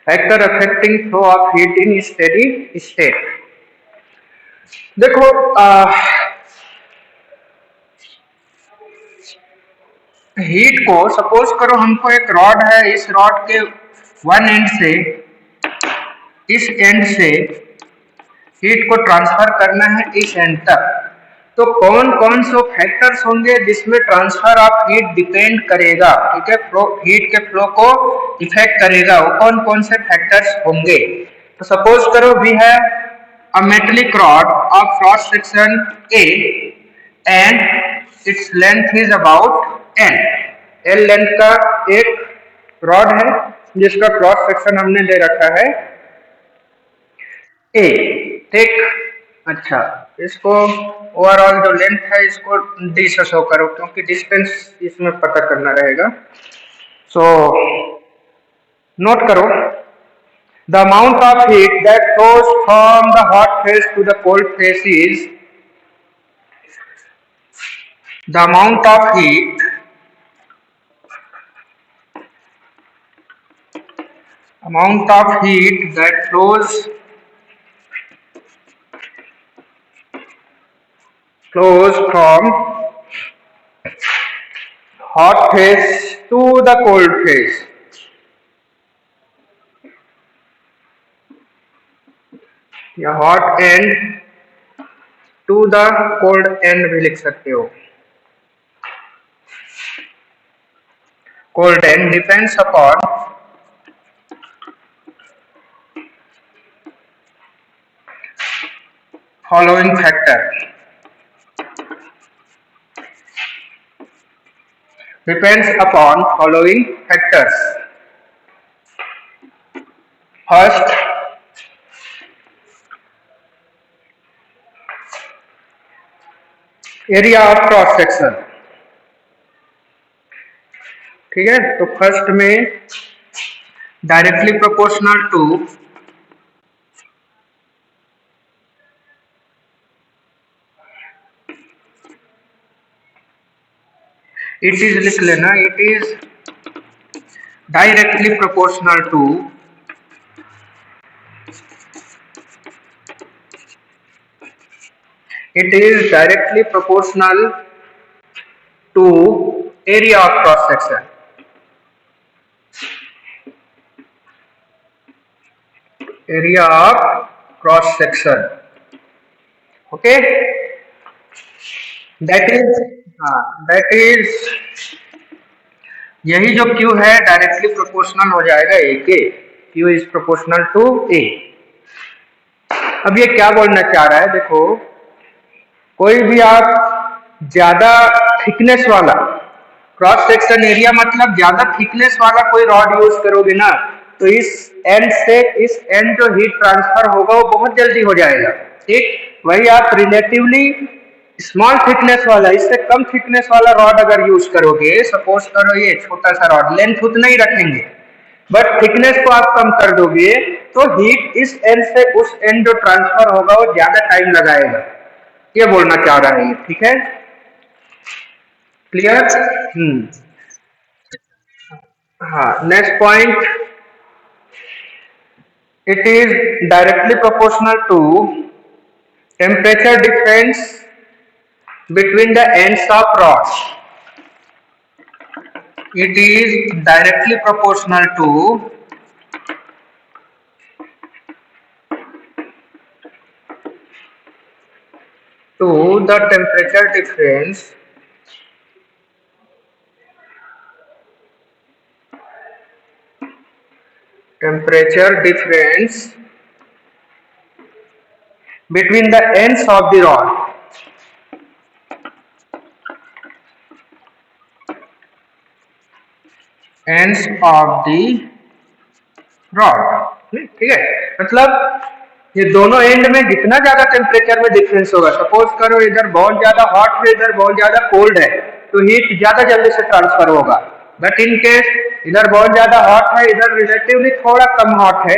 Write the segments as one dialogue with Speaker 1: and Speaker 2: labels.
Speaker 1: Factor affecting flow of heat in steady state. देखो heat को suppose करो हमको एक रॉड है, इस रॉड के वन एंड से इस एंड से हीट को ट्रांसफर करना है इस एंड तक। तो कौन कौन से फैक्टर्स होंगे जिसमें ट्रांसफर ऑफ हीट डिपेंड करेगा, ठीक है, हीट के फ्लो को इफेक्ट करेगा, वो कौन कौन से फैक्टर्स होंगे। तो सपोज करो we have a metallic rod of cross section A and its length is about L. L length का एक रॉड है जिसका क्रॉस सेक्शन हमने दे रखा है ए, ठीक। अच्छा, इसको ओवरऑल जो लेंथ है इसको डी से शो करो क्योंकि डिस्टेंस इसमें पता करना रहेगा। सो नोट करो the amount of heat that flows from the hot face to the cold face is the amount of heat that flows from hot phase to the cold phase। या hot end to the cold end भी लिख सकते हो। Cold end depends upon following factor। Depends upon following factors। First, area of cross section, ठीक है। तो first में directly proportional to it is लिख लेना, it is directly proportional to area of cross section। area of cross section, okay, that is यही जो Q है directly proportional हो जाएगा A के। Q is proportional to A। अब ये क्या बोलना चाह रहा है, देखो कोई भी आप ज्यादा थिकनेस वाला क्रॉस सेक्शन एरिया मतलब ज्यादा थिकनेस वाला कोई रॉड यूज करोगे ना, तो इस एंड से इस एंड जो हीट ट्रांसफर होगा वो बहुत जल्दी हो जाएगा, ठीक। वही आप रिलेटिवली स्मॉल थिकनेस वाला, इससे कम थिकनेस वाला रॉड अगर यूज करोगे, सपोज करो ये छोटा सा रॉड, लेंथ उतना ही रखेंगे बट थिकनेस को आप कम कर दोगे, तो हीट इस एंड से उस एंड जो ट्रांसफर होगा वो ज्यादा टाइम लगाएगा। ये बोलना चाह रहा है, ठीक है, क्लियर। हाँ, next point, it is directly proportional to temperature difference between the ends of rod. It is directly proportional to the temperature difference between the ends of the rod। ends of the rod, ठीक है। मतलब ये दोनों and में जितना ज्यादा temperature में difference होगा, सपोज करो इधर बहुत ज्यादा हॉट है इधर बहुत ज्यादा कोल्ड है, तो हीट ज्यादा जल्दी से ट्रांसफर होगा। बट इन केस इधर बहुत ज्यादा हॉट है इधर रिलेटिवली थोड़ा कम हॉट है,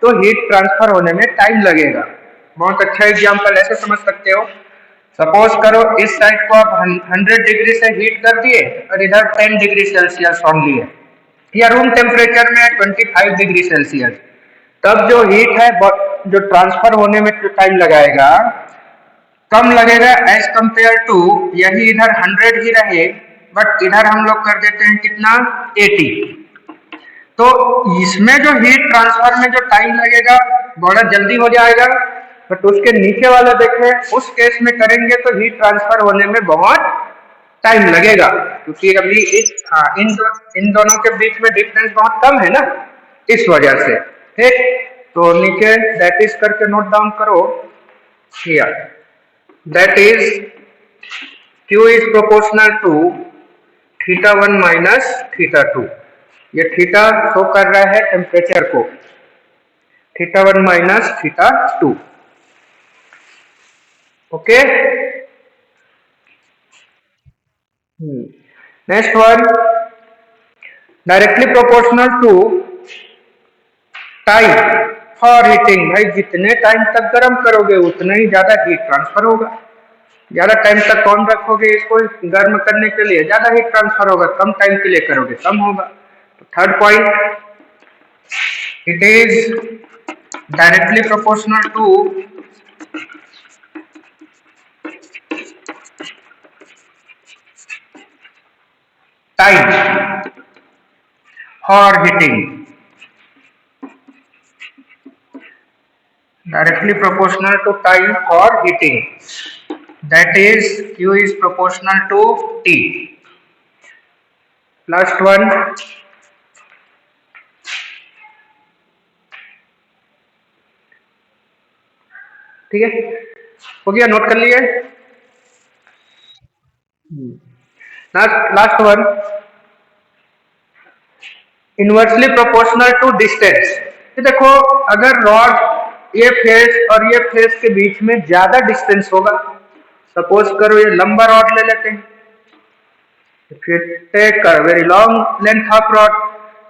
Speaker 1: तो हीट ट्रांसफर होने में टाइम लगेगा। बहुत अच्छा एग्जाम्पल ऐसे समझ सकते हो, सपोज करो इस साइड को आप 100 डिग्री से हीट कर दिए और इधर 10 डिग्री सेल्सियस ओनली है, या रूम टेम्परेचर में 25 डिग्री सेल्सियस, तब जो हीट है जो ट्रांसफर होने में जो टाइम लगाएगा कम लगेगा एज कंपेयर टू, यही इधर 100 ही रहे बट इधर हम लोग कर देते हैं कितना 80। तो इसमें जो हीट ट्रांसफर में जो टाइम लगेगा बड़ा जल्दी हो जाएगा, बट उसके नीचे वाला देखें उस केस में करेंगे तो हीट ट्रांसफर होने में बहुत टाइम लगेगा, क्योंकि अभी इन दोनों के बीच में डिफरेंस बहुत कम है ना, इस वजह से। ठीक, तो नीचे दैट इज करके नोट डाउन करो, here that is Q is proportional to θ1 minus θ2। ये थीटा शो कर रहा है टेम्परेचर को, θ1 minus θ2। Okay, next one directly proportional to time for heating. भाई जितने टाइम तक गर्म करोगे उतना ही ज्यादा हीट ट्रांसफर होगा। ज्यादा टाइम तक कौन रखोगे इसको गर्म करने के लिए, ज्यादा हीट ट्रांसफर होगा। कम टाइम के लिए करोगे कम होगा। तो third point, it is directly proportional to time for heating. Directly proportional to time for heating, that is Q is proportional to T। Last one, ठीक है, हो गया, नोट कर लिए। Last one, inversely proportional to distance. देखो अगर rod ये face और ये फेस के बीच में ज्यादा डिस्टेंस होगा, सपोज करो ये लंबा रॉड ले लेते हैं, take a very long length of rod,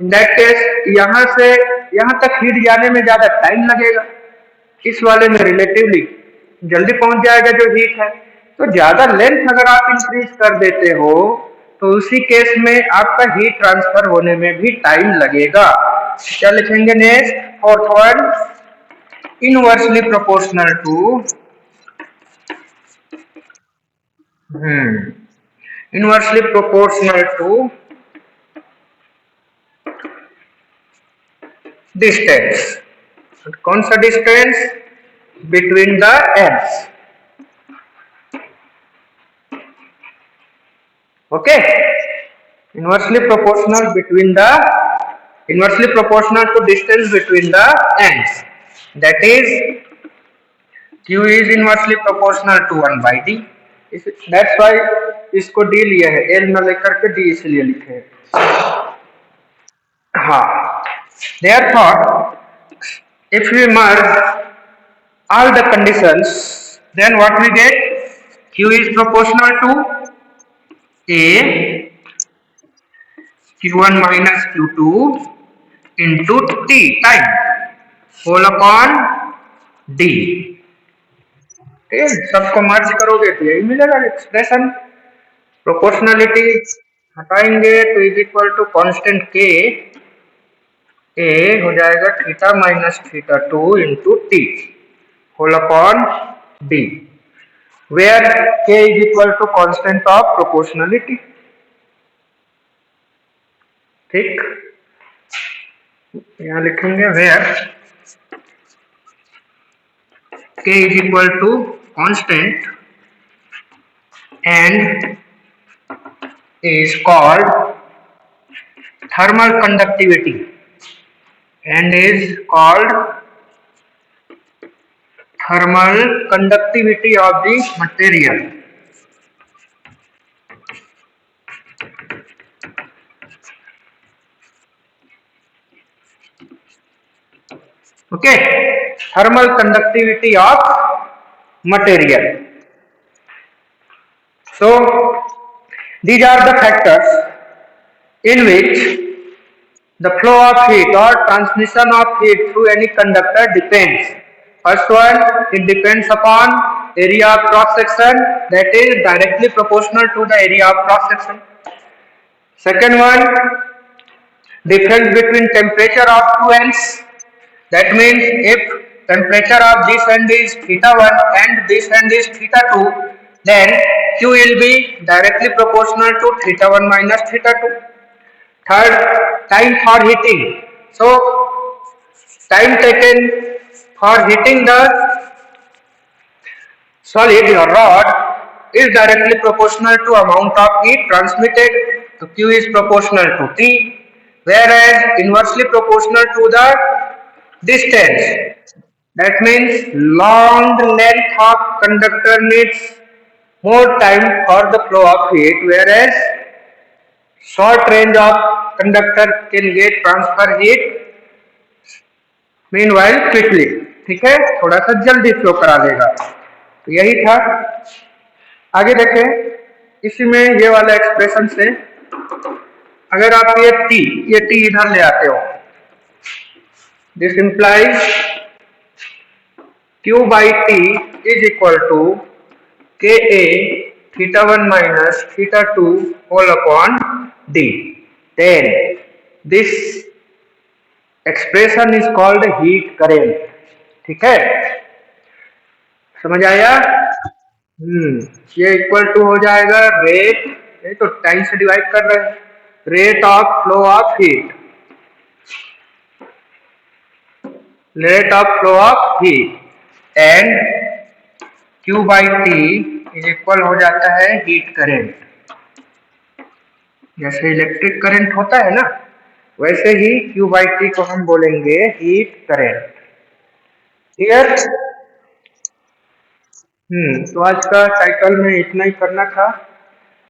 Speaker 1: in that case यहां से यहां तक हीट जाने में ज्यादा टाइम लगेगा, इस वाले में रिलेटिवली जल्दी पहुंच जाएगा जो हीट है। तो ज्यादा लेंथ अगर आप इंक्रीज कर देते हो तो उसी केस में आपका हीट ट्रांसफर होने में भी टाइम लगेगा। क्या लिखेंगे next, fourth one, inversely proportional to inversely proportional to distance. कौन सा distance, between the ends. Okay, inversely proportional to distance between the ends, that is Q is inversely proportional to 1 by D। that's why इसको D लिया है, L न लेकर के D इसलिए लिखे हैं। हाँ, therefore if we merge all the conditions then what we get, Q is proportional to A Q1 minus Q2 into T time whole upon D। ठीक है, सबको मर्ज करोगे तो यही मिलेगा एक्सप्रेशन। प्रोपोर्शनलिटी हटाएंगे तो is equal to constant K A हो जाएगा theta minus θ2 into T whole upon D, where K is equal to constant of proportionality. ठीक, यहां लिखेंगे where K is equal to constant and is called thermal conductivity and is called thermal conductivity of the material। okay, thermal conductivity of material। so these are the factors in which the flow of heat or transmission of heat through any conductor depends। First one, it depends upon area of cross section, that is directly proportional to the area of cross section। Second one, difference between temperature of two ends. That means if temperature of this end is theta 1 and this end is theta 2, then Q will be directly proportional to theta 1 minus theta 2. Third, time for heating. So time taken for heating the solid or rod is directly proportional to amount of heat transmitted. So Q is proportional to T, whereas inversely proportional to the distance. That means long length of conductor needs more time for the flow of heat, whereas short range of conductor can get transfer heat meanwhile quickly. ठीक है, थोड़ा सा जल्दी flow करा देगा। तो यही था। आगे देखें, इसी में ये वाला एक्सप्रेशन से अगर आप ये टी इधर ले आते हो, this implies Q by T is equal to Ka theta 1 minus theta 2 whole upon D. Then this expression is called heat current. ठीक है, समझ आया? ये इक्वल टू हो जाएगा रेट, ये तो टाइम से डिवाइड कर रहे हैं, rate of flow of heat, rate of flow of heat and Q by T is equal हो जाता है हीट करंट। जैसे इलेक्ट्रिक करंट होता है ना, वैसे ही Q by T को हम बोलेंगे हीट करंट। क्लियर? तो आज का साइकिल में इतना ही करना था।